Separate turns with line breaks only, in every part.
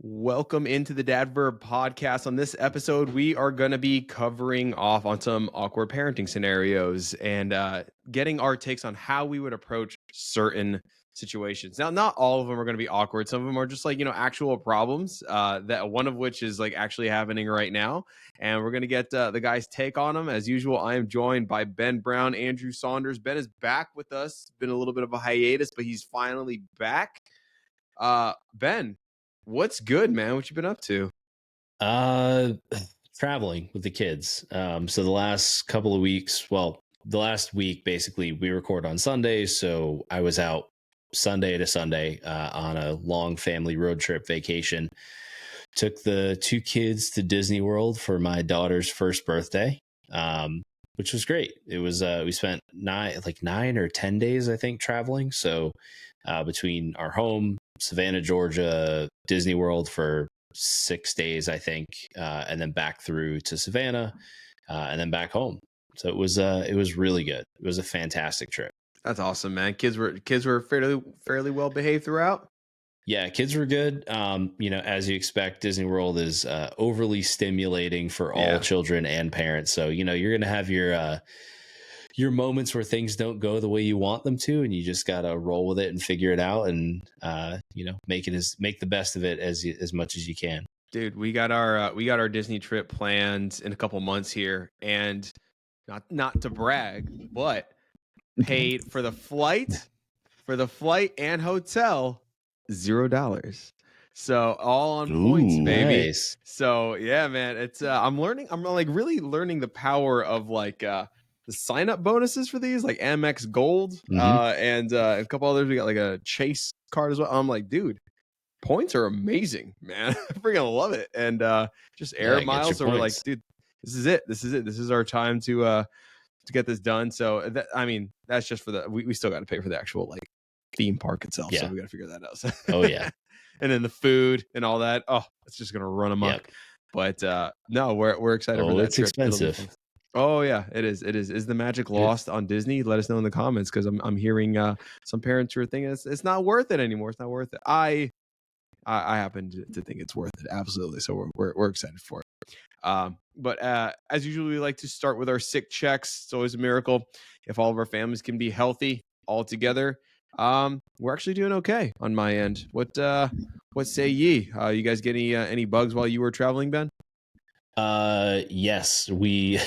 Welcome into the Dad Verb Podcast. On this episode, we are going to be covering off on some awkward parenting scenarios and getting our takes on how we would approach certain situations. Now, not all of them are going to be awkward. Some of them are just like, actual problems that one of which is like actually happening right now. And we're going to get the guys' take on them. As usual, I am joined by Ben Brown, Andrew Saunders. Ben is back with us. It's been a little bit of a hiatus, but he's finally back. Ben, what's good, man? What you been up to?
Traveling with the kids. So the last couple of weeks, the last week, basically, we record on Sundays. So I was out Sunday to Sunday on a long family road trip vacation. Took the two kids to Disney World for my daughter's first birthday, which was great. It was, we spent 9 or 10 days, I think, traveling. So between our home, Savannah, Georgia, Disney World for 6 days, I think, and then back through to Savannah, and then back home. So it was really good. It was a fantastic trip.
That's awesome, man. Kids were fairly well behaved throughout.
Yeah, kids were good. As you expect, Disney World is overly stimulating for all children and parents. So you're gonna have your moments where things don't go the way you want them to, and you just gotta roll with it and figure it out, and make the best of it as much as you can.
Dude, we got our Disney trip planned in a couple months here, and not to brag, but paid for the flight and hotel $0. So all on points, baby.
Nice.
So yeah, man, it's I'm like really learning the power of like the sign up bonuses for these, like Amex Gold, and a couple others. We got like a Chase card as well. I'm like, dude, points are amazing, man. I freaking love it. And just air miles. So we're like, dude, this is it. This is our time to get this done. So that's just for we still got to pay for the actual like theme park itself.
Yeah.
So we got to figure that out.
Oh yeah.
And then the food and all that. Oh, it's just gonna run amok. Yep. But no, we're excited for that.
It's expensive.
Oh yeah, it is. Is the magic lost on Disney? Let us know in the comments, because I'm hearing some parents who are thinking it's not worth it anymore. It's not worth it. I happen to think it's worth it, absolutely. So we're excited for it. But as usual, we like to start with our sick checks. It's always a miracle if all of our families can be healthy all together. We're actually doing okay on my end. What say ye? You guys get any bugs while you were traveling, Ben?
Yes, we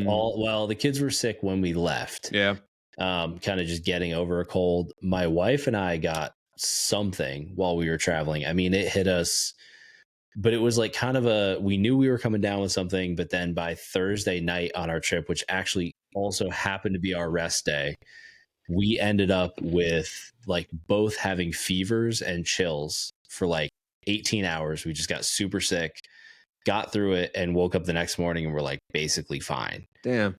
all, the kids were sick when we left.
Yeah.
Kind of just getting over a cold. My wife and I got something while we were traveling. I mean, it hit us, but it was like kind of we knew we were coming down with something, but then by Thursday night on our trip, which actually also happened to be our rest day, we ended up with like both having fevers and chills for like 18 hours. We just got super sick, got through it, and woke up the next morning and we're like basically fine.
Damn.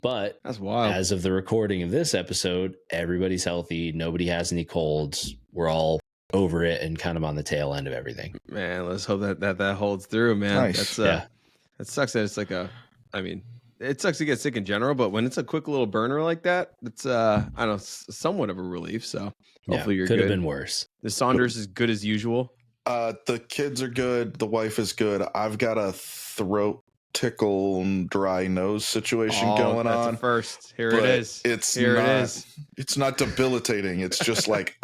But
that's wild. As
of the recording of this episode, everybody's healthy. Nobody has any colds. We're all over it and kind of on the tail end of everything.
Man, let's hope that holds through, man.
Nice.
That sucks that it's like it sucks to get sick in general, but when it's a quick little burner like that, it's somewhat of a relief. So hopefully you're good.
Could have been worse.
The Saunders is good as usual.
The kids are good. The wife is good. I've got a throat tickle and dry nose situation going on.
That's a first. Here it is.
It's not debilitating. It's just like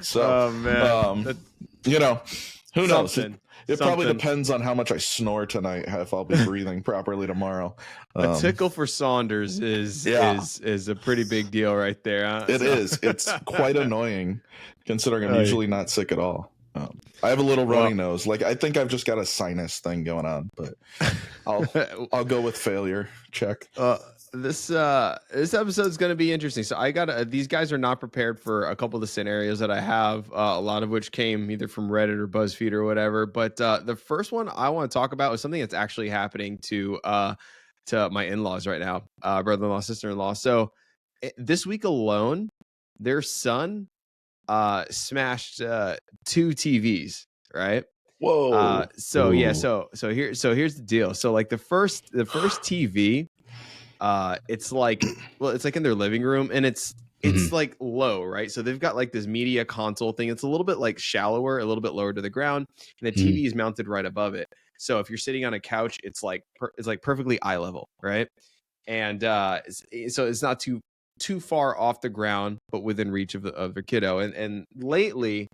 So,
oh man,
who knows? It probably depends on how much I snore tonight, if I'll be breathing properly tomorrow.
A tickle for Saunders is a pretty big deal right there. Huh?
It is. It's quite annoying, considering I'm usually not sick at all. I have a little runny nose. Like, I think I've just got a sinus thing going on, but I'll go with failure. Check.
This episode is going to be interesting. So I got these guys are not prepared for a couple of the scenarios that I have, a lot of which came either from Reddit or BuzzFeed or whatever. But the first one I want to talk about is something that's actually happening to my in-laws right now, brother-in-law, sister-in-law. So this week alone, their son smashed 2 TVs, right?
Whoa.
So here's the deal. So like the first TV, it's like in their living room, and it's it's like low, right? So they've got like this media console thing. It's a little bit like shallower, a little bit lower to the ground, and the TV is mounted right above it. So if you're sitting on a couch, it's like perfectly eye level, right? And so it's not too far off the ground, but within reach of the kiddo. And lately,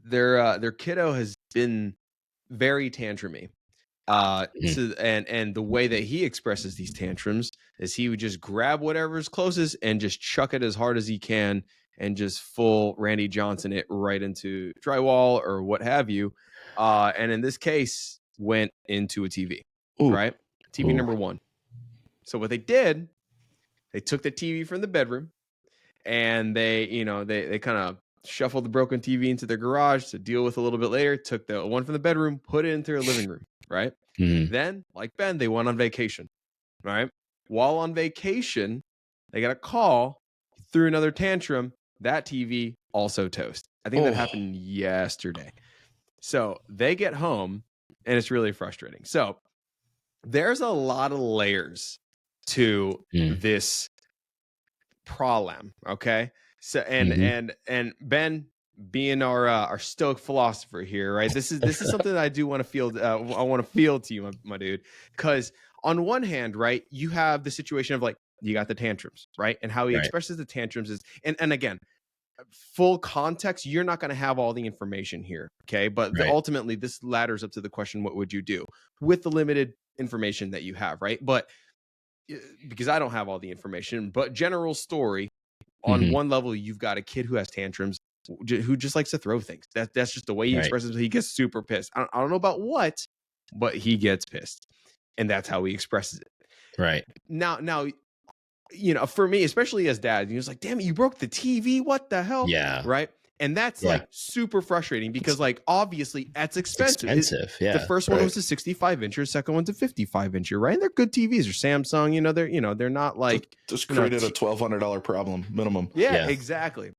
their kiddo has been very tantrumy. And the way that he expresses these tantrums is he would just grab whatever's closest and just chuck it as hard as he can and just full Randy Johnson it right into drywall or what have you. And in this case, went into a TV. Ooh. Right? TV number one. So what they did, they took the TV from the bedroom and they kind of shuffled the broken TV into their garage to deal with a little bit later, took the one from the bedroom, put it into their living room, right? Then, like Ben, they went on vacation, right? While on vacation, they got a call, threw another tantrum, that TV also toast. I think that happened yesterday. So they get home and it's really frustrating. So there's a lot of layers to this problem, okay? So and Ben, being our stoic philosopher here, right? This is something that I do want to field. I want to field to you, my dude, because on one hand, right, you have the situation of like you got the tantrums, right, and how he expresses the tantrums is, and again, full context, you're not going to have all the information here, okay? But ultimately, this ladders up to the question: what would you do with the limited information that you have, right? But because I don't have all the information, but general story. On one level, you've got a kid who has tantrums, who just likes to throw things. That's just the way he expresses it. He gets super pissed. I don't know about what, but he gets pissed. And that's how he expresses it.
Right.
Now, for me, especially as dad, he was like, damn it, you broke the TV. What the hell?
Yeah.
Right. And that's like super frustrating because like, obviously that's expensive. The first one was a 65 incher, the second one's a 55 incher, right? And they're good TVs. They're Samsung, they're not like
just created a $1,200 problem minimum.
Yeah, exactly.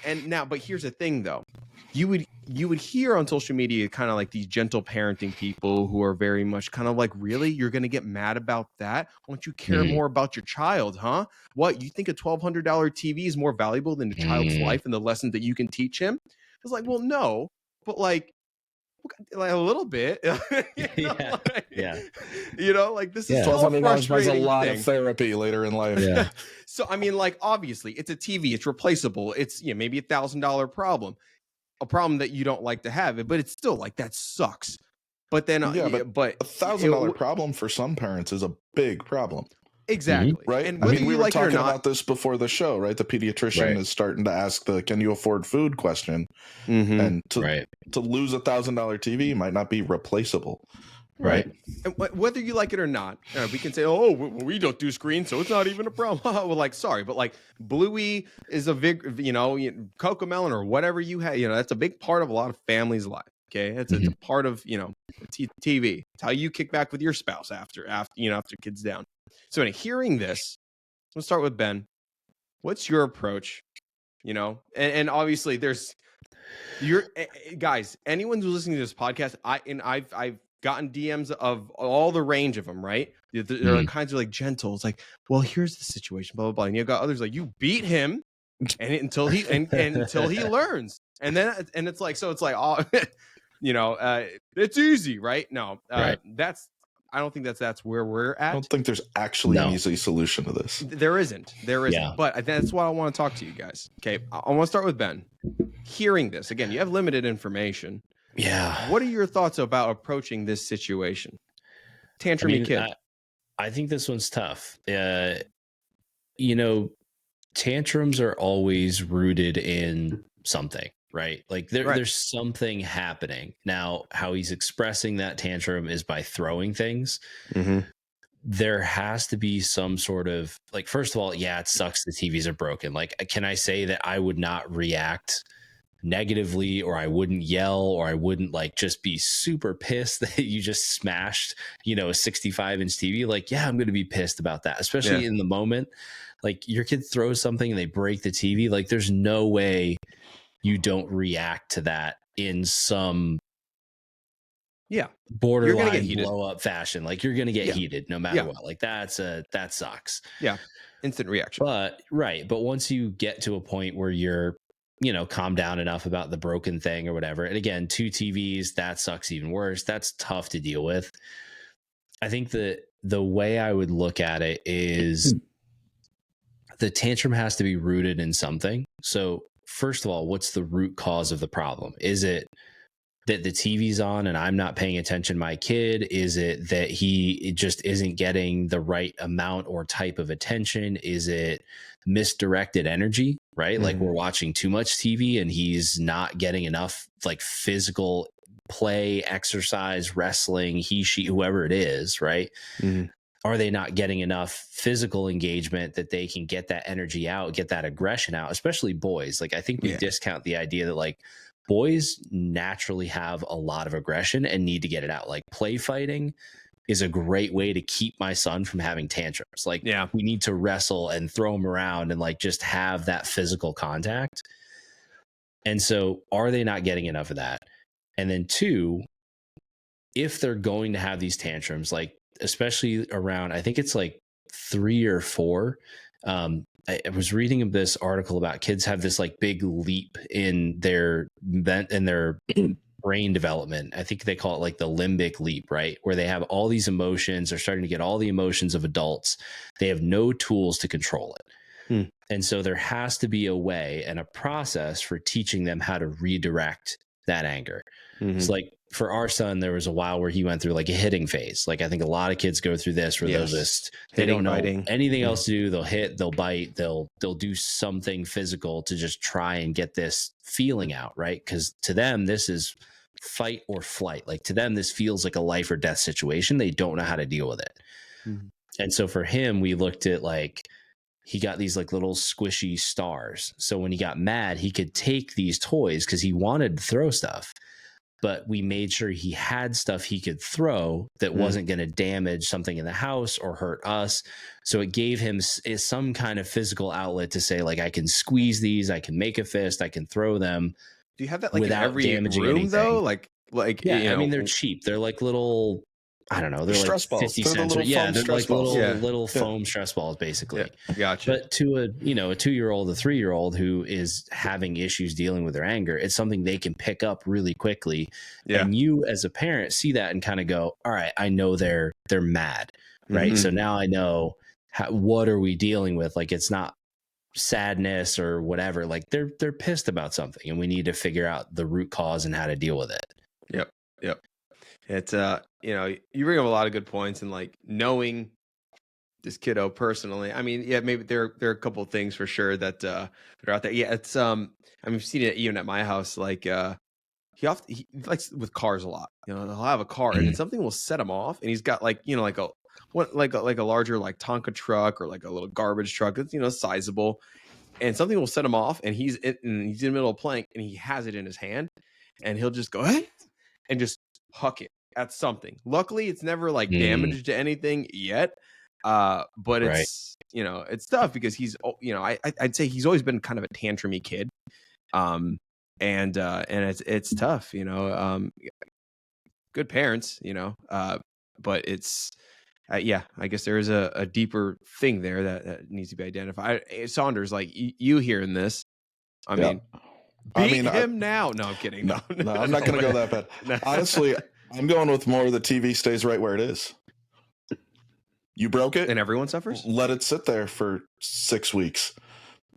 And now, but here's the thing though. You would hear on social media kind of like these gentle parenting people who are very much kind of like, really? You're going to get mad about that? Why don't you care more about your child, huh? What, you think a $1,200 TV is more valuable than a child's life and the lessons that you can teach him? It's like, well, no, but like a little bit. Like this is
$1,200 buys a lot of therapy later in life.
Yeah. So I mean, like, obviously it's a TV, it's replaceable, it's maybe a $1,000 problem. A problem that you don't like to have it, but it's still like that sucks. But then, but
a $1,000 problem for some parents is a big problem.
Exactly,
right?
And whether
we
you
were
like
talking
it or not,
about this before the show, right? The pediatrician is starting to ask the "Can you afford food?" question, and to lose $1,000 TV might not be replaceable. Right.
And whether you like it or not, we can say, oh, we don't do screens, so it's not even a problem. Well, like, sorry, but like Bluey is a big, Coco Melon or whatever you have, that's a big part of a lot of families' life. Okay. It's a part of, TV. It's how you kick back with your spouse after kids down. So in hearing this, let's start with Ben. What's your approach? And obviously there's guys, anyone who's listening to this podcast, I've gotten DMs of all the range of them, right? There are kinds of like gentle. It's like, well, here's the situation, blah, blah, blah. And you've got others like, you beat him until he learns. And then, and it's like, so it's like, it's easy, right? No, I don't think that's where we're at.
I don't think there's actually an easy solution to this.
There isn't. Yeah. But that's why I want to talk to you guys. Okay. I want to start with Ben. Hearing this, again, you have limited information.
Yeah.
What are your thoughts about approaching this situation? Tantrumy kid.
I think this one's tough. Tantrums are always rooted in something, right? Like there's something happening. Now, how he's expressing that tantrum is by throwing things. There has to be some sort of, like, first of all, it sucks the TVs are broken. Like, can I say that I would not react negatively, or I wouldn't yell, or I wouldn't like just be super pissed that you just smashed, a 65-inch TV? Like, I'm going to be pissed about that, especially in the moment. Like, your kid throws something and they break the TV. Like, there's no way you don't react to that in some borderline blow up fashion. Like, you're going to get heated no matter what. Like, that sucks.
Yeah. instant reaction.
But once you get to a point where you're, calm down enough about the broken thing or whatever, and again, 2 TVs, that sucks even worse. That's tough to deal with. I think the way I would look at it is the tantrum has to be rooted in something. So first of all, what's the root cause of the problem? Is it that the TV's on and I'm not paying attention to my kid? Is it that he just isn't getting the right amount or type of attention? Is it misdirected energy, right? Like we're watching too much TV and he's not getting enough like physical play, exercise, wrestling, he, she, whoever it is, right? Are they not getting enough physical engagement that they can get that energy out, get that aggression out, especially boys? Like I think we discount the idea that like boys naturally have a lot of aggression and need to get it out. Like play fighting is a great way to keep my son from having tantrums. Like we need to wrestle and throw him around and like just have that physical contact. And so are they not getting enough of that? And then 2, if they're going to have these tantrums, like especially around, I think it's like 3 or 4. I was reading this article about kids have this like big leap in their brain development. I think they call it like the limbic leap, right? Where they have all these emotions, they're starting to get all the emotions of adults. They have no tools to control it. And so there has to be a way and a process for teaching them how to redirect that anger. It's like for our son, there was a while where he went through like a hitting phase. Like I think a lot of kids go through this where they don't know anything else to do. They'll hit, they'll bite, they'll do something physical to just try and get this feeling out, right? Because to them, this is fight or flight. Like to them, this feels like a life or death situation. They don't know how to deal with it. And so for him, we looked at like, he got these like little squishy stars. So when he got mad, he could take these toys because he wanted to throw stuff. But we made sure he had stuff he could throw that wasn't going to damage something in the house or hurt us. So it gave him some kind of physical outlet to say, like, I can squeeze these, I can make a fist, I can throw them.
Do you have that like in every room anything. Though? Like,
yeah, I mean, they're cheap. They're like little, I don't know. They're like 50 cents.
They're
like little foam stress balls, basically.
Yeah, gotcha.
But to a 2-year-old, a 3-year-old who is having issues dealing with their anger, it's something they can pick up really quickly. Yeah. And you as a parent see that and kind of go, all right, I know they're mad, right? So now I know what are we dealing with? Like, it's not sadness or whatever. Like they're pissed about something and we need to figure out the root cause and how to deal with it.
Yep. It's you bring up a lot of good points, and like knowing this kiddo personally, I mean, maybe there are a couple of things for sure that are out there. Yeah, it's I mean, I've seen it even at my house. Like he likes with cars a lot. He'll have a car and then something will set him off, and he's got like like a larger like Tonka truck or like a little garbage truck that's sizable, and something will set him off, and he's in the middle of playing, and he has it in his hand, and he'll just go hey, and just huck it at something. Luckily, it's never like damaged to anything yet. But it's it's tough because he's I'd say he's always been kind of a tantrumy kid. And it's tough, good parents, but it's I guess there is a deeper thing there that needs to be identified. Saunders, like you hearing this, I mean, beat him now. No, I'm kidding.
No, I'm not going to go that bad. No. Honestly, I'm going with more the TV stays right where it is. You broke it.
And everyone suffers?
Let it sit there for 6 weeks.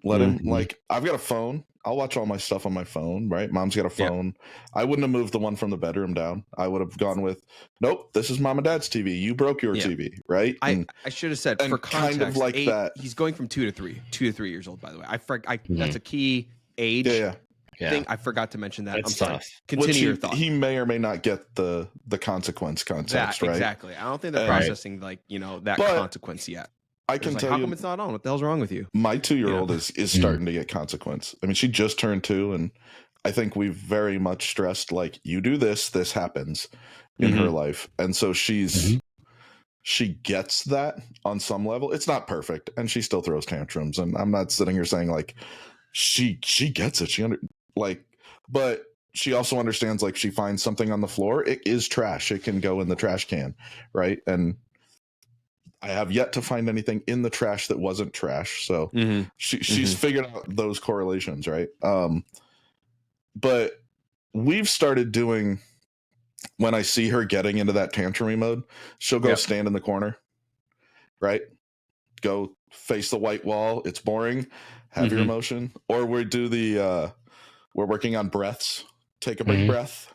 Let him, like, I've got a phone. I'll watch all my stuff on my phone, right? Mom's got a phone. Yep. I wouldn't have moved the one from the bedroom down. I would have gone with, nope, this is mom and dad's TV. You broke your TV, right?
I should have said, for context,
kind of like
8,
that.
He's going from 2 to 3 years old, by the way. That's a key age. Thing. I forgot to mention that.
That's
I'm sorry.
Tough.
Continue your thought.
He may or may not get the consequence context, right?
Exactly. I don't think they're processing that consequence yet.
I can tell
how
you,
come it's not on? What the hell's wrong with you?
My 2-year-old is starting to get consequence. I mean, she just turned 2, and I think we've very much stressed like, you do this happens in her life, and so she gets that on some level. It's not perfect, and she still throws tantrums, and I'm not sitting here saying like she gets it. But she also understands, like, she finds something on the floor, it is trash. It can go in the trash can, right? And I have yet to find anything in the trash that wasn't trash. So she's figured out those correlations, right? But we've started doing, when I see her getting into that tantrum mode, she'll go stand in the corner, right? Go face the white wall. It's boring. Have your emotion. Or we do we're working on breaths. Take a big breath.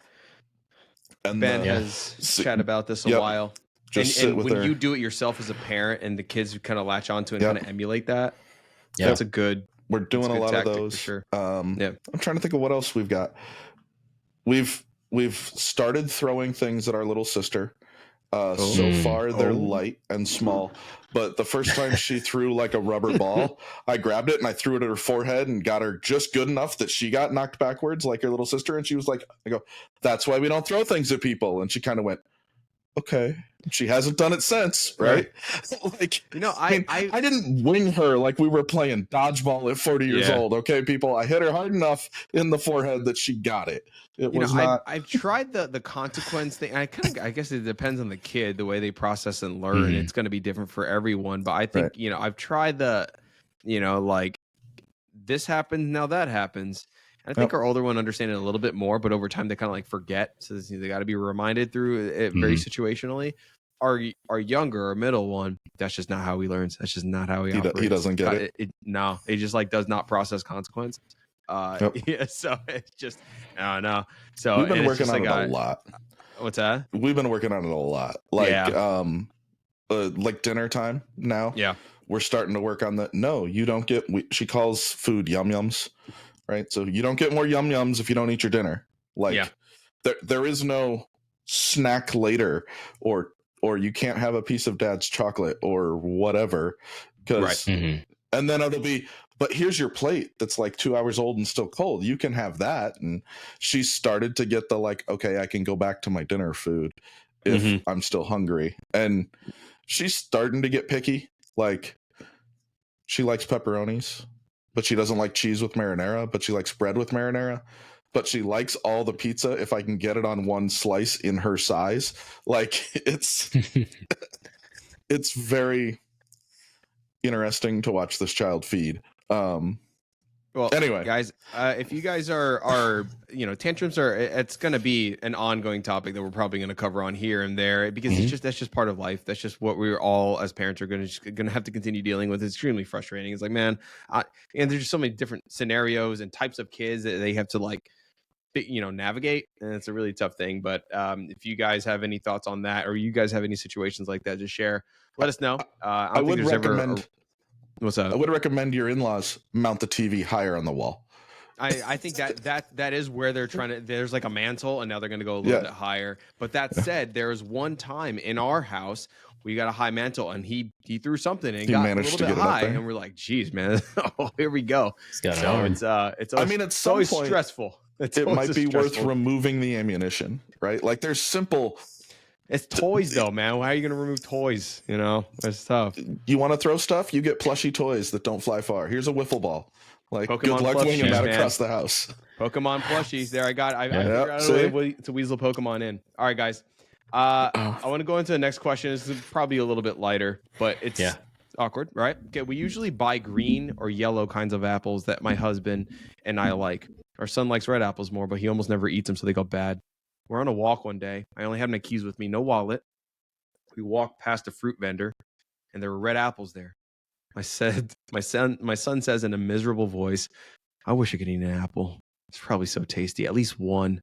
And
Ben has chatted about this a while. And when you do it yourself as a parent and the kids kind of latch onto it and kind of emulate that, that's a good.
We're doing a lot of those.
For sure.
I'm trying to think of what else we've got. We've started throwing things at our little sister. So far, they're light and small. But the first time she threw like a rubber ball, I grabbed it and I threw it at her forehead and got her just good enough that she got knocked backwards like her little sister. And she was like, I go, that's why we don't throw things at people. And she kind of went, okay. She hasn't done it since, right? Like, I didn't wing her like we were playing dodgeball at 40 years old. Okay, people, I hit her hard enough in the forehead that she got it. It was not.
I've tried the consequence thing. I guess it depends on the kid, the way they process and learn. It's going to be different for everyone. But I think I've tried like this happens, now that happens. I think our older one understands it a little bit more, but over time they kind of like forget. So they got to be reminded through it very situationally. Our younger or middle one, that's just not how he learns. That's just not how he operates.
He doesn't get it.
No, he just like does not process consequence. So it's just no. So
we've been working on it a lot.
What's that?
We've been working on it a lot. Like dinner time now. Yeah, we're starting to work on the. No, you don't get. she calls food yum yums. Right, so you don't get more yum yums if you don't eat your dinner. Like, there is no snack later, or you can't have a piece of dad's chocolate or whatever. Because, and then it'll be, but here's your plate that's like 2 hours old and still cold. You can have that. And she started to get the like, okay, I can go back to my dinner food if I'm still hungry. And she's starting to get picky. Like, she likes pepperonis. But she doesn't like cheese with marinara, but she likes bread with marinara. But she likes all the pizza if I can get it on one slice in her size. Like, it's it's very interesting to watch this child feed. Well, anyway,
guys, if you guys are tantrums it's going to be an ongoing topic that we're probably going to cover on here and there because that's just part of life. That's just what we're all as parents are going to have to continue dealing with. It's extremely frustrating. It's like, man, and there's just so many different scenarios and types of kids that they have to navigate, and it's a really tough thing. But if you guys have any thoughts on that, or you guys have any situations like that, just share. Let us know.
I would recommend.
What's that?
I would recommend your in-laws mount the TV higher on the wall.
I think that is where they're trying to. There's like a mantle, and now they're going to go a little bit higher. But that said, there was one time in our house we got a high mantle, and he threw something and got a little bit high, and we're like, "Geez, man, here we go." It's always,
I mean, it's
always stressful.
It might be worth removing the ammunition, right? Like, there's simple.
It's toys though, man. How are you going to remove toys? It's tough.
You want to throw stuff? You get plushy toys that don't fly far. Here's a wiffle ball. Like,
Pokemon
good luck winging that across the house.
Pokemon plushies. There, I figured out a way to weasel Pokemon in. All right, guys. I want to go into the next question. This is probably a little bit lighter, but it's awkward, right? Okay, we usually buy green or yellow kinds of apples that my husband and I like. Our son likes red apples more, but he almost never eats them, so they go bad. We're on a walk one day. I only have my keys with me, no wallet. We walked past a fruit vendor, and there were red apples there. My son says in a miserable voice, "I wish I could eat an apple. It's probably so tasty. At least one.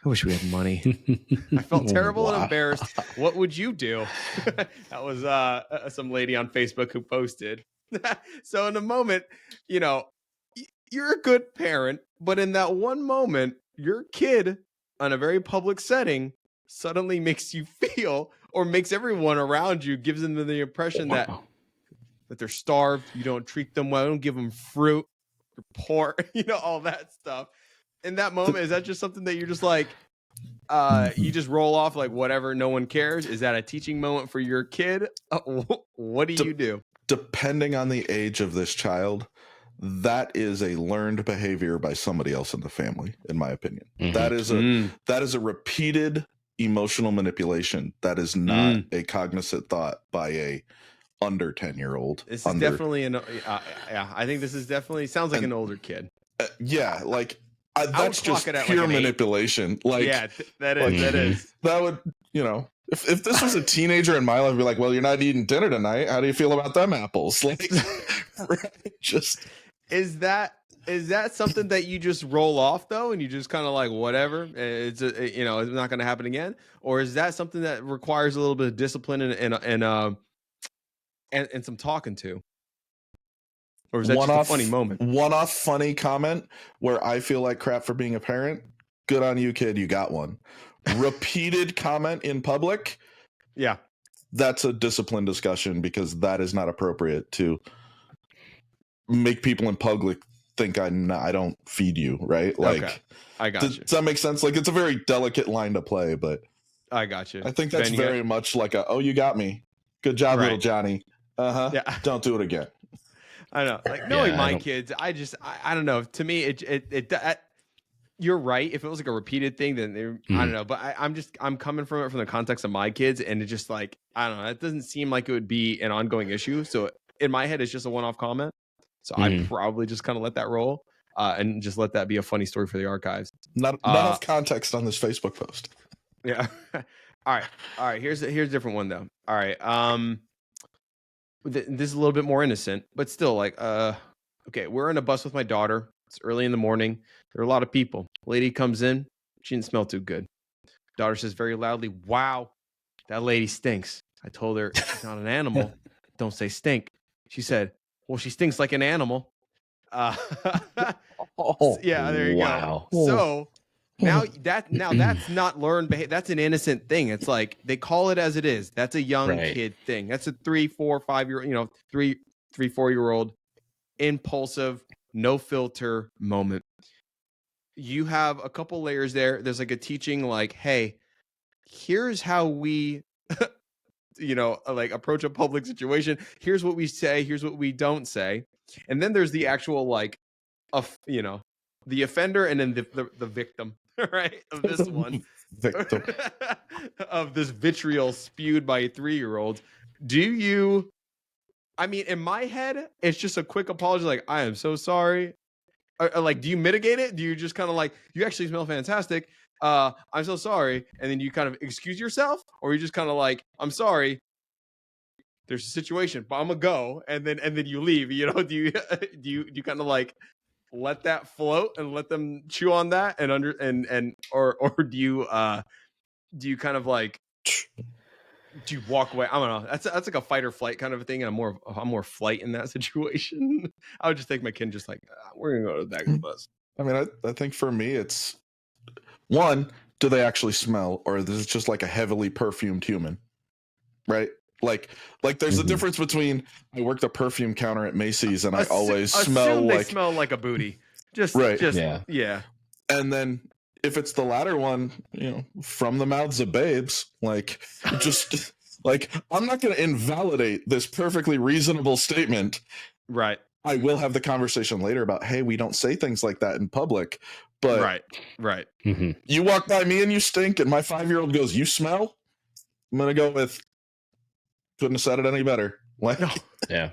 I wish we had money." I felt terrible and embarrassed. What would you do? That was some lady on Facebook who posted. So in the moment, you're a good parent, but in that one moment, your kid on a very public setting suddenly makes you feel, or makes everyone around you, gives them the impression that they're starved. You don't treat them well. Don't give them fruit. You're poor. All that stuff. In that moment, is that just something that you're just like, you just roll off like whatever, no one cares? Is that a teaching moment for your kid? What do you do?
Depending on the age of this child, that is a learned behavior by somebody else in the family, in my opinion. That is a repeated emotional manipulation. That is not a cognizant thought by a under 10-year-old.
This is definitely yeah. I think this is definitely sounds like an older kid.
Yeah, like that's just
pure
like manipulation. Like,
yeah, that is.
That would, if this was a teenager in my life, I'd be like, well, you're not eating dinner tonight. How do you feel about them apples? Like, just
is that something that you just roll off though, and you just kind of like whatever? It's it's not going to happen again, or is that something that requires a little bit of discipline and some talking to? Or is that just a funny moment?
One-off funny comment where I feel like crap for being a parent. Good on you, kid. You got one. Repeated comment in public.
Yeah.
That's a discipline discussion because that is not appropriate to make people in public think I don't feed you, right? Like,
okay. I got you.
Does that make sense? Like, it's a very delicate line to play, but
I got you.
I think that's very much like you got me. Good job, little Johnny.
Yeah.
Don't do it again.
I know. Like knowing my kids, I don't know. To me, it you're right. If it was like a repeated thing, then I don't know. But I'm coming from it from the context of my kids, and it's just like I don't know. It doesn't seem like it would be an ongoing issue. So in my head, it's just a one-off comment. So I'd probably just kind of let that roll and just let that be a funny story for the archives.
Not enough context on this Facebook post.
Yeah. All right. Here's a different one though. All right. This is a little bit more innocent, but still like, okay, we're in a bus with my daughter. It's early in the morning. There are a lot of people. Lady comes in. She didn't smell too good. Daughter says very loudly, "Wow, that lady stinks." I told her she's not an animal. Don't say stink. She said, "Well, she stinks like an animal." Yeah, there you go. So now that's not learned behavior. That's an innocent thing. It's like they call it as it is. That's a young kid thing. That's a 3, 4, 5 year, 3, 4-year-old impulsive, no filter moment. You have a couple layers there. There's like a teaching like, hey, here's how we like approach a public situation. Here's what we say, here's what we don't say. And then there's the actual like the offender and then the victim, right? Of this one.
Victim.
Of this vitriol spewed by a 3-year-old. I mean, in my head, it's just a quick apology, like, I am so sorry. Like, do you mitigate it? Do you just kind of like, you actually smell fantastic. I'm so sorry. And then you kind of excuse yourself, or you just kind of like, I'm sorry. There's a situation, but I'm gonna go, and then you leave. Do you kind of like let that float and let them chew on that or do you kind of like do you walk away? I don't know. That's like a fight or flight kind of a thing, and I'm more flight in that situation. I would just take my kid, just like we're gonna go to the back of the bus.
I mean, I think for me, it's one: do they actually smell, or is it just like a heavily perfumed human, right? Like there's a difference between I work the perfume counter at Macy's and I always smell like
they smell like a booty. Yeah.
And then if it's the latter one, from the mouths of babes, like just like I'm not going to invalidate this perfectly reasonable statement.
Right.
I will have the conversation later about, hey, we don't say things like that in public. But
right.
You walk by me and you stink, and my 5-year-old goes, "You smell." I'm going to go with, couldn't have said it any better. Like,
yeah.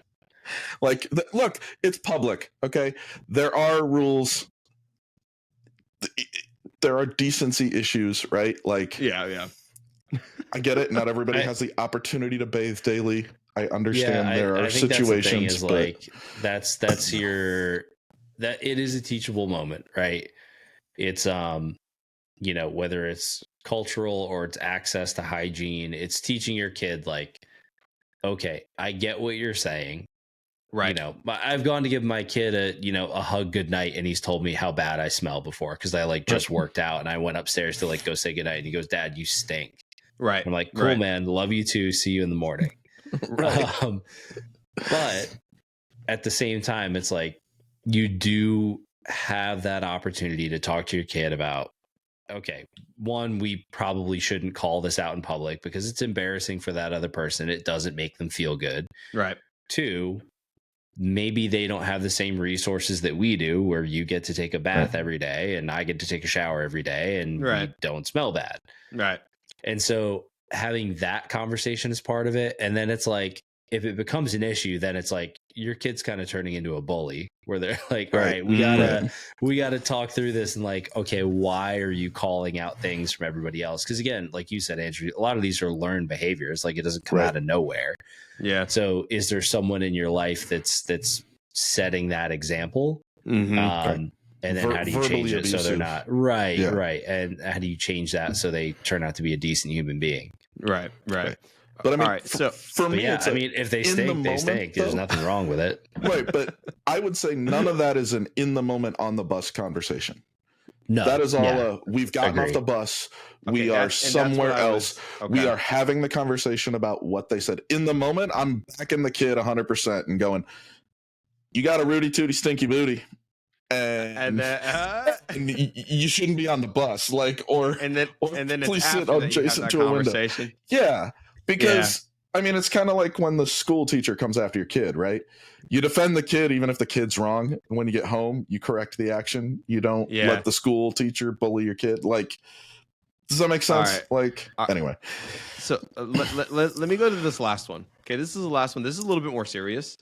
Like, look, it's public. Okay. There are rules. There are decency issues, right? Like,
yeah.
I get it. Not everybody has the opportunity to bathe daily. I understand there are
think
situations,
that's the thing, is that it is a teachable moment, right? It's whether it's cultural or it's access to hygiene, it's teaching your kid like, okay, I get what you're saying. Right. I've gone to give my kid a hug goodnight, and he's told me how bad I smell before because I like just worked out and I went upstairs to like go say goodnight, and he goes, "Dad, you stink."
Right.
I'm like, cool, man. Love you too. See you in the morning. Right. But at the same time, it's like you do have that opportunity to talk to your kid about, okay, one, we probably shouldn't call this out in public because it's embarrassing for that other person. It doesn't make them feel good.
Right.
Two, maybe they don't have the same resources that we do, where you get to take a bath every day and I get to take a shower every day, and we don't smell bad.
Right.
And so having that conversation is part of it. And then it's like, if it becomes an issue, then it's like your kid's kind of turning into a bully where they're like, all
Right.
right, we gotta talk through this, and like, okay, why are you calling out things from everybody else? Because again, like you said, Andrew, a lot of these are learned behaviors. Like it doesn't come out of nowhere.
Yeah.
So is there someone in your life that's setting that example?
Right.
And then how do you change it so they're not right?
Yeah.
Right. And how do you change that so they turn out to be a decent human being?
Right.
But I mean,
all right, so
for me,
yeah,
it's
I
like,
mean, if they
in the
stink, they
moment,
stink. There's
though.
nothing wrong with it.
Right, but I would say none of that is an in the moment on the bus conversation.
No,
That is all we've gotten off
Agreed.
the bus.
Okay,
We are somewhere else. We are having the conversation about what they said. In the moment, I'm backing the kid 100% and going, you got a Rudy Tooty Stinky Booty. And you shouldn't be on the bus, like,
and then
please
it's
sit
after
adjacent to a window. Yeah, because I mean, it's kind of like when the school teacher comes after your kid, right? You defend the kid even if the kid's wrong. And when you get home, you correct the action. You don't let the school teacher bully your kid. Like, does that make sense? Like, anyway.
So let me go to this last one. Okay, this is the last one. This is a little bit more serious.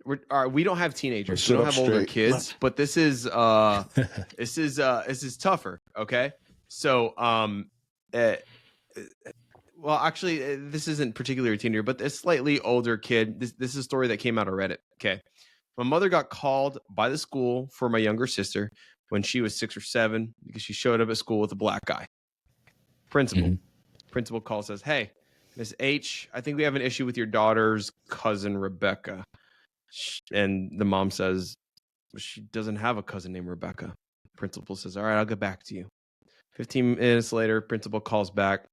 We don't have teenagers. We don't have older kids, but this is tougher. Okay, so well, actually, this isn't particularly a teenager, but a slightly older kid. This is a story that came out of Reddit. Okay, my mother got called by the school for my younger sister when she was 6 or 7 because she showed up at school with a black guy. Principal calls, says, "Hey, Miss H, I think we have an issue with your daughter's cousin Rebecca." And the mom says, she doesn't have a cousin named Rebecca. Principal says, all right, I'll get back to you. 15 minutes later, principal calls back.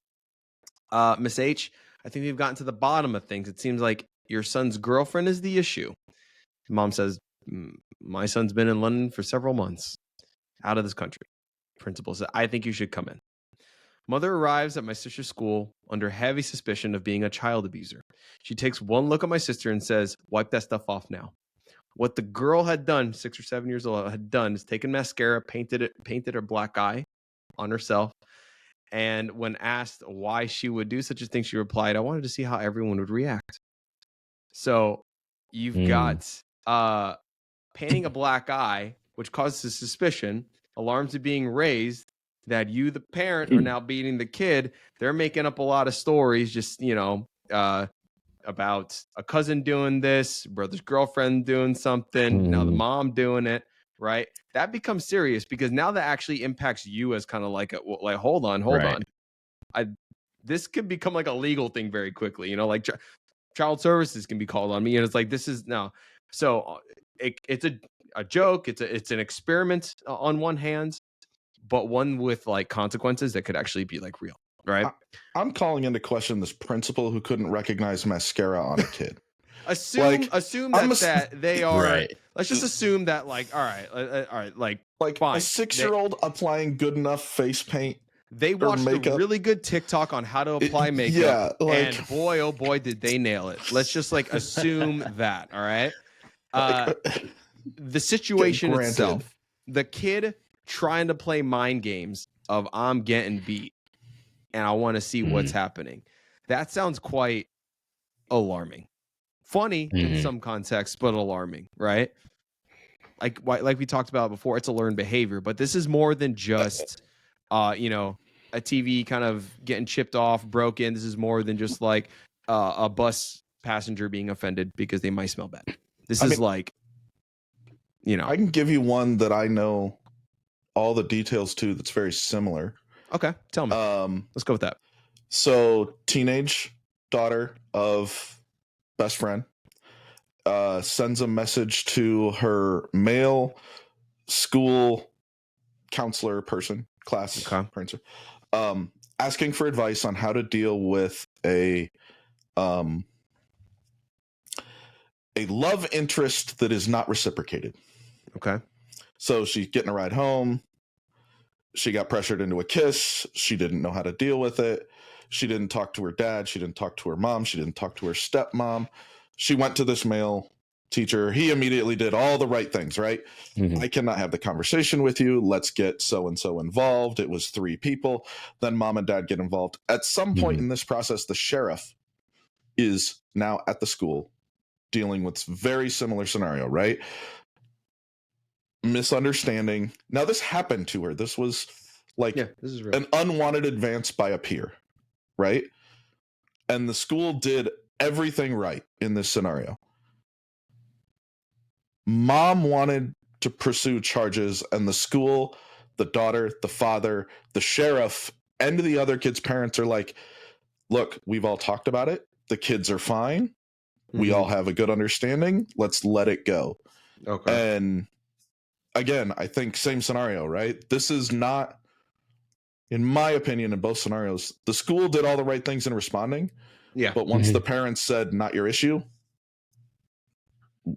Miss H, I think we've gotten to the bottom of things. It seems like your son's girlfriend is the issue. Mom says, my son's been in London for several months, out of this country. Principal says, I think you should come in. Mother arrives at my sister's school under heavy suspicion of being a child abuser. She takes one look at my sister and says, wipe that stuff off now. What the girl had done, 6 or 7 years old, had done is taken mascara, painted her black eye on herself. And when asked why she would do such a thing, she replied, I wanted to see how everyone would react. So you've got painting a black eye, which causes suspicion, alarms are being raised, that you, the parent, are now beating the kid. They're making up a lot of stories, just, about a cousin doing this, brother's girlfriend doing something, now the mom doing it, right? That becomes serious because now that actually impacts you as kind of like, hold on. This could become like a legal thing very quickly, like child services can be called on me. And it's like, this is now. So it's a joke. It's an experiment on one hand, but one with like consequences that could actually be like real, right?
I'm calling into question this principal who couldn't recognize mascara on a kid.
assume that they are.
Right.
Let's just assume that, like, all right, like fine.
A 6-year-old applying good enough face paint.
They watched a really good TikTok on how to apply makeup, and boy, oh boy, did they nail it. Let's just like assume that. All right. The situation itself, the kid trying to play mind games of I'm getting beat and I want to see what's happening. That sounds quite alarming. Funny in some contexts, but alarming, right? Like we talked about before, it's a learned behavior, but this is more than just a TV kind of getting chipped off, broken. This is more than just like a bus passenger being offended because they might smell bad. This is like, I
can give you one that I know all the details to that's very similar.
Okay, tell me. Let's go with that.
So, teenage daughter of best friend sends a message to her male school counselor person, class principal, asking for advice on how to deal with a love interest that is not reciprocated.
Okay.
So she's getting a ride home. She got pressured into a kiss. She didn't know how to deal with it. She didn't talk to her dad. She didn't talk to her mom. She didn't talk to her stepmom. She went to this male teacher. He immediately did all the right things, right? I cannot have the conversation with you. Let's get so-and-so involved. It was 3 people. Then mom and dad get involved. At some point in this process, the sheriff is now at the school dealing with very similar scenario, right? Misunderstanding. Now, this happened to her. This was like
this is real.
an unwanted advance by a peer, right? And the school did everything right in this scenario. Mom wanted to pursue charges, and the school, the daughter, the father, the sheriff, and the other kid's parents are like, look, we've all talked about it. The kids are fine. We all have a good understanding. Let's let it go.
Okay.
And again, I think same scenario, right? This is not, in my opinion, in both scenarios, the school did all the right things in responding.
Yeah.
But once the parents said, not your issue,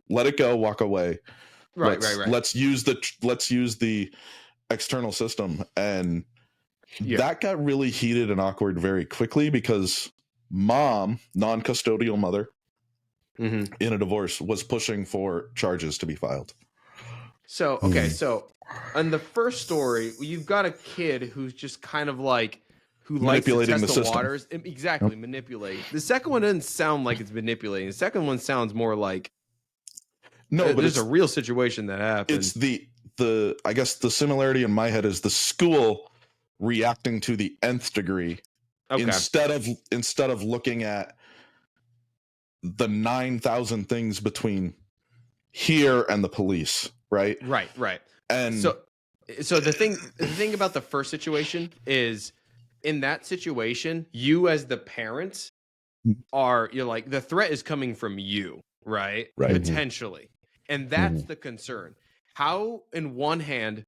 let it go, walk away.
Right.
Let's use the external system. And that got really heated and awkward very quickly because mom, non-custodial mother in a divorce, was pushing for charges to be filed.
So, okay. So on the first story, you've got a kid who's just kind of like, who likes to test the waters. Exactly. Manipulate. The second one doesn't sound like it's manipulating. The second one sounds more like,
no, but
there's a real situation that happened.
It's the I guess the similarity in my head is the school reacting to the nth degree instead of looking at the 9,000 things between here and the police, right?
Right.
And
so the thing about the first situation is, in that situation, you as the parents you're like, the threat is coming from you, right? Potentially. And that's the concern. How, in one hand,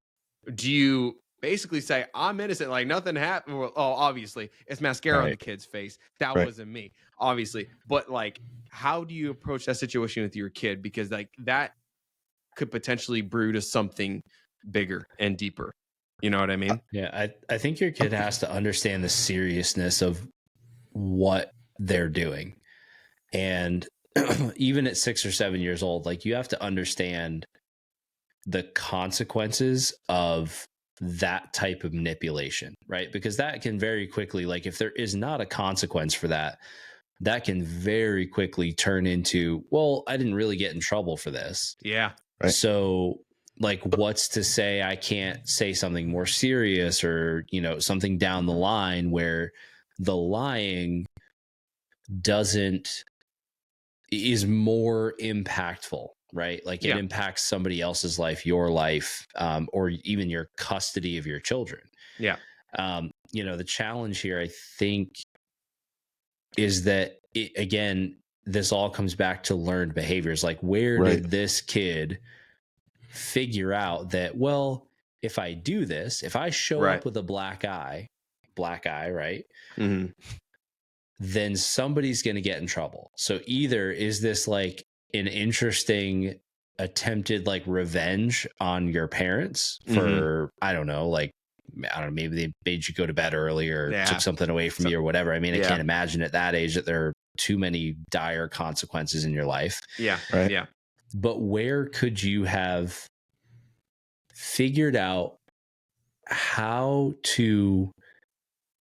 do you basically say, I'm innocent, like nothing happened? Well, obviously, it's mascara on the kid's face. That wasn't me, obviously. But like, how do you approach that situation with your kid? Because like that could potentially brew to something bigger and deeper. You know what I mean?
Yeah, I think your kid has to understand the seriousness of what they're doing. And even at 6 or 7 years old, like, you have to understand the consequences of that type of manipulation, right? Because that can very quickly, like, if there is not a consequence for that, that can very quickly turn into, well, I didn't really get in trouble for this.
Yeah.
Right.
So like, what's to say I can't say something more serious, or, you know, something down the line where the lying is more impactful, right? Like, it impacts somebody else's life, your life, or even your custody of your children.
Yeah.
You know, the challenge here, I think, is that again, this all comes back to learned behaviors. Like, where did this kid figure out that, well, if I do this, if I show up with a black eye, right? Then somebody's going to get in trouble. So either is this like an interesting attempted like revenge on your parents for, I don't know, maybe they made you go to bed early or took something away from you or whatever. I mean, I can't imagine at that age that there are too many dire consequences in your life.
Yeah.
Right.
Yeah.
But where could you have figured out how to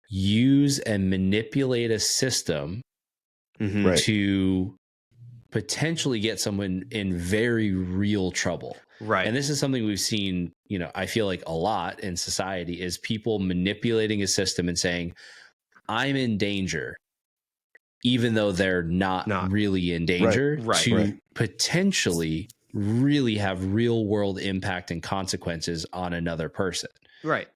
use and manipulate a system to potentially get someone in very real trouble?
Right.
And this is something we've seen, you know, I feel like a lot in society, is people manipulating a system and saying, I'm in danger, even though they're not really in danger, to potentially really have real world impact and consequences on another person.
Right.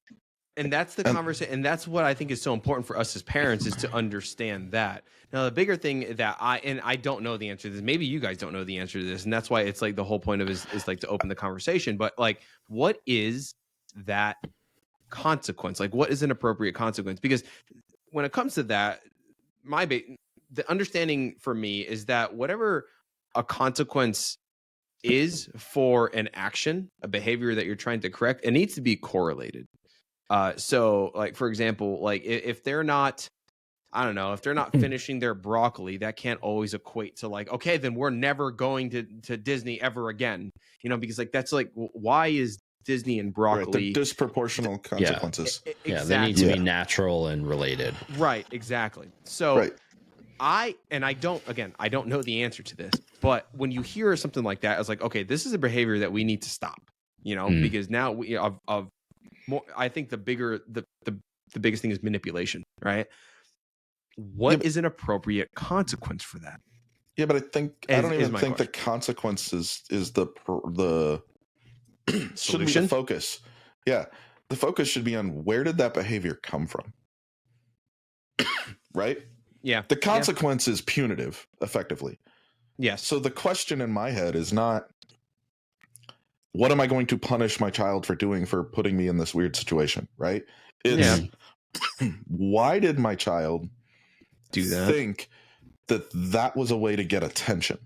And that's the conversation. And that's what I think is so important for us as parents, is to understand that. Now, the bigger thing that I don't know the answer to this, maybe you guys don't know the answer to this, and that's why it's like the whole point of is like to open the conversation. But like, what is that consequence? Like, what is an appropriate consequence? Because when it comes to that, the understanding for me is that whatever a consequence is for an action, a behavior that you're trying to correct, it needs to be correlated. So like, for example, like if they're not, I don't know, if they're not finishing their broccoli, that can't always equate to like, okay, then we're never going to Disney ever again, you know, because like, that's like, why is Disney and broccoli
the disproportional consequences?
Yeah, they need to be natural and related.
Right, exactly. So I don't know the answer to this, but when you hear something like that, it's like, okay, this is a behavior that we need to stop, because now we of more. I think the biggest thing is manipulation, right? What is an appropriate consequence for that?
Yeah, but I don't even think the consequences is the should be the focus. Yeah, the focus should be on where did that behavior come from, right?
Yeah.
The consequence is punitive, effectively.
Yes.
So the question in my head is not, what am I going to punish my child for doing for putting me in this weird situation, right? It's why did my child think that was a way to get attention?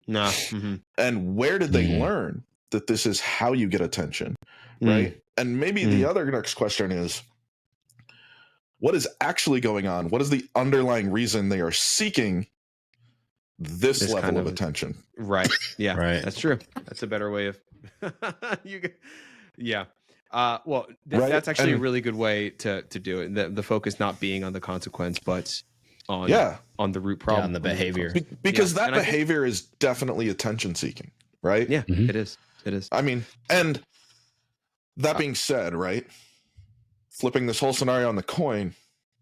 No.
And where did they learn that this is how you get attention, right? And maybe the other next question is, what is actually going on? What is the underlying reason they are seeking this level of attention?
Right. Yeah.
Right.
That's true. That's a better way of yeah. Well,
Right?
That's actually a really good way to do it. The focus not being on the consequence, but on the root problem,
on the behavior.
Because that behavior is definitely attention seeking, right?
Yeah, it is. It is.
I mean, and that being said, right? Flipping this whole scenario on the coin,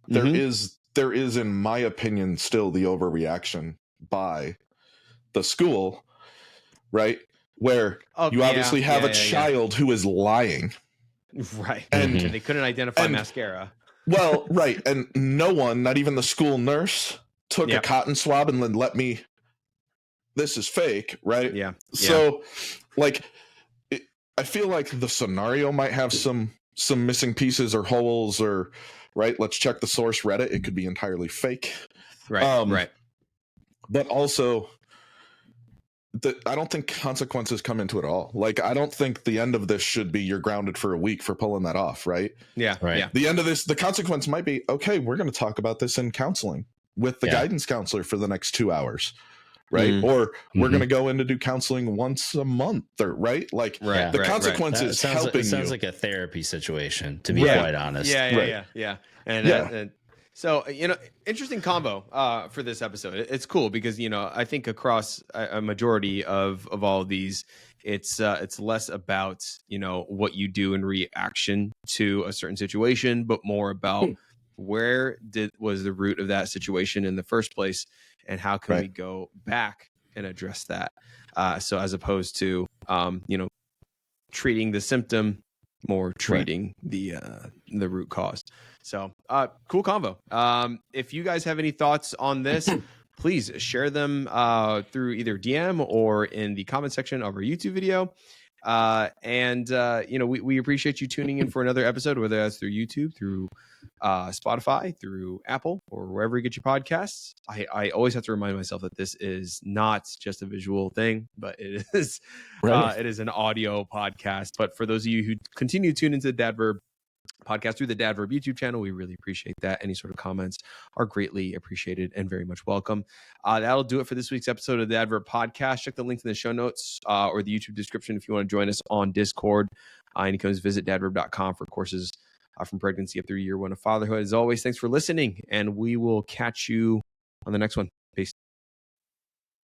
there is, in my opinion, still the overreaction by the school, right? Where you obviously have a child who is lying.
Right. And they couldn't identify mascara.
Well, right. And no one, not even the school nurse, took a cotton swab and then this is fake, right?
Yeah.
So, I feel like the scenario might have some missing pieces or holes, or right. Let's check the source Reddit. It could be entirely fake.
Right. Right.
But also, I don't think consequences come into it at all. I don't think the end of this should be you're grounded for a week for pulling that off, right?
Yeah. Right. Yeah.
The end of this, the consequence might be, okay, we're going to talk about this in counseling with the guidance counselor for the next 2 hours. Right. Or we're going to go in to do counseling once a month, or right. The consequences helping you.
It sounds like a therapy situation, to be quite honest.
Yeah. And so, interesting combo for this episode. It's cool because, I think across a majority of all of these, it's less about, what you do in reaction to a certain situation, but more about where was the root of that situation in the first place, and how can we go back and address that? So as opposed to, treating the symptom, more treating the root cause. So cool combo. If you guys have any thoughts on this, please share them through either DM or in the comment section of our YouTube video. We appreciate you tuning in for another episode, whether that's through YouTube, through Spotify, through Apple, or wherever you get your podcasts. I always have to remind myself that this is not just a visual thing, but it is it is an audio podcast. But for those of you who continue to tune into the Dad Verb Podcast through the Dad Verb YouTube channel, we really appreciate that. Any sort of comments are greatly appreciated and very much welcome. That'll do it for this week's episode of the Dad Verb Podcast. Check the links in the show notes or the YouTube description if you want to join us on Discord. And you can visit dadverb.com for courses from pregnancy up through year one of fatherhood. As always, thanks for listening, and we will catch you on the next one.